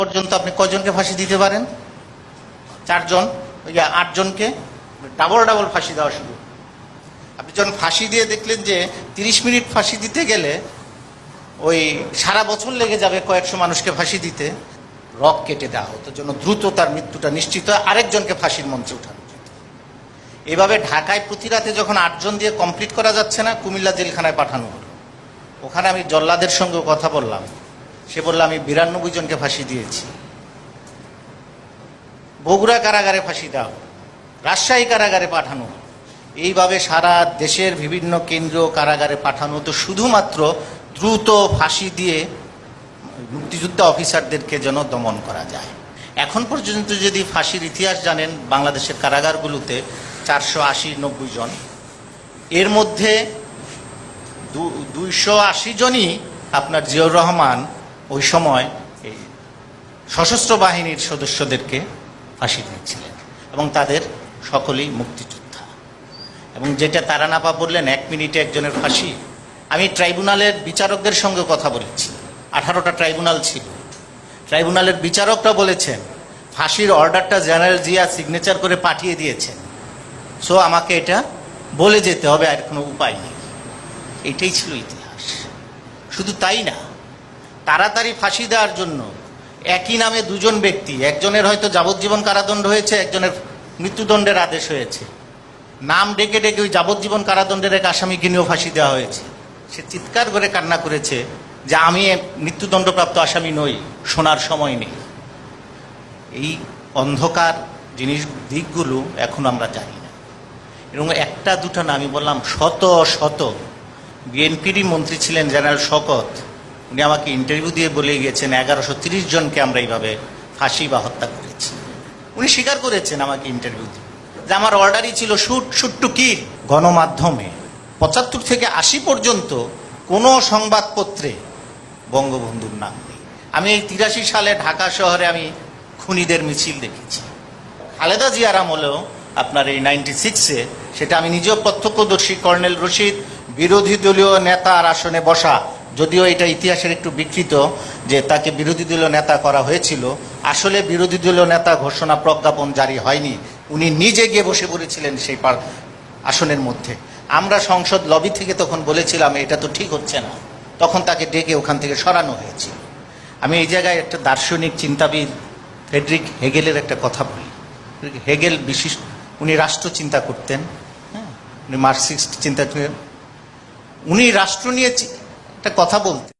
পর্যন্ত আপনি কয়জনকে ফাঁসি দিতে পারেন? 4 জন, 8 জনকে ডাবল ফাঁসি দেওয়া শুরু। আপনি যখন ফাঁসি দিয়ে দেখলেন যে 30 মিনিট ফাঁসি দিতে গেলে ওই সারা বছর লেগে যাবে কয়েকশো মানুষকে ফাঁসি দিতে, রক কেটে দেওয়া হতো, জন্য দ্রুত তার মৃত্যুটা নিশ্চিত হয়, আরেকজনকে ফাঁসির মঞ্চে উঠানো যেত। এভাবে ঢাকায় প্রতি রাতে যখন 8 জন দিয়ে কমপ্লিট করা যাচ্ছে না, কুমিল্লা জেলখানায় পাঠানো হলো। ওখানে আমি জল্লাদের সঙ্গে কথা বললাম, সে বলল আমি 92 জনকে ফাঁসি দিয়েছি। বগুড়া কারাগারে ফাঁসি দাও, রাজশাহী কারাগারে পাঠানো, এইভাবে সারা দেশের বিভিন্ন কেন্দ্রীয় কারাগারে পাঠানো হতো, শুধুমাত্র দ্রুত ফাঁসি দিয়ে মুক্তিযোদ্ধা অফিসারদেরকে যেন দমন করা যায়। এখন পর্যন্ত যদি ফাঁসির ইতিহাস জানেন, বাংলাদেশের কারাগারগুলোতে 480-90 জন, এর মধ্যে 280 জনই আপনার জিয়াউর রহমান ওই সময় এই সশস্ত্র বাহিনীর সদস্যদেরকে ফাঁসি দিয়েছিলেন, এবং তাদের সকলেই মুক্তিযোদ্ধা। এবং যেটা তারানাপা বললেন 1 মিনিটে একজনের ফাঁসি, আমি ট্রাইব্যুনালের বিচারকদের সঙ্গে কথা বলেছি, 18টা ট্রাইব্যুনাল ছিল, ট্রাইব্যুনালের বিচারকরা বলেছেন ফাঁসির অর্ডারটা জেনারেল জিয়া সিগনেচার করে পাঠিয়ে দিয়েছেন, সো আমাকে এটা বলে যেতে হবে, আর কোনো উপায় নেই। এটাই ছিল ইতিহাস। শুধু তাই না, তাড়াতাড়ি ফাঁসি দেওয়ার জন্য একই নামে 2 জন ব্যক্তি, একজনের হয়তো যাবজ্জীবন কারাদণ্ড হয়েছে, একজনের মৃত্যুদণ্ডের আদেশ হয়েছে, নাম ডেকে ডেকে ওই যাবজ্জীবন কারাদণ্ডের এক আসামিকে নিয়েও ফাঁসি দেওয়া হয়েছে। সে চিৎকার করে কান্না করেছে যে আমি মৃত্যুদণ্ডপ্রাপ্ত আসামি নই, শোনার সময় নেই। এই অন্ধকার দিকগুলো এখন আমরা জানি না, এবং 1টা 2টা না, আমি বললাম শত শত। বিএনপিরই মন্ত্রী ছিলেন জেনারেল শওকত, উনি আমাকে ইন্টারভিউ দিয়ে বলে গিয়েছেন 1130 জনকে আমরা এইভাবে ফাঁসি বা হত্যা করেছি। উনি স্বীকার করেছেন আমাকে ইন্টারভিউ দিয়ে যে আমার অর্ডারই ছিল শুট টু কিল। গণমাধ্যমে 75 থেকে 80 পর্যন্ত কোনো সংবাদপত্রে বঙ্গবন্ধুর নাম নেই। আমি এই 83 সালে ঢাকা শহরে আমি খুনিদের মিছিল দেখেছি। খালেদা জিয়ার আমলেও আপনার এই 96-এ, সেটা আমি নিজেও প্রত্যক্ষদর্শী, কর্নেল রশিদ বিরোধী দলীয় নেতার আসনে বসা, যদিও এটা ইতিহাসের একটু বিকৃত যে তাকে বিরোধী দলীয় নেতা করা হয়েছিল, আসলে বিরোধী দলীয় নেতা ঘোষণা প্রজ্ঞাপন জারি হয়নি, উনি নিজে গিয়ে বসে পড়েছিলেন সেই আসনের মধ্যে। আমরা সংসদ লবি থেকে তখন বলেছিলাম এটা তো ঠিক হচ্ছে না, তখন তাকে ডেকে ওখান থেকে সরানো হয়েছিল। আমি এই জায়গায় একটা দার্শনিক চিন্তাবিদ ফ্রেডরিক হেগেলের একটা কথা বলি। হেগেল উনি রাষ্ট্র চিন্তা করতেন, হ্যাঁ, উনি মার্কসিস্ট চিন্তা, উনি রাষ্ট্র নিয়ে একটা কথা বলতেন।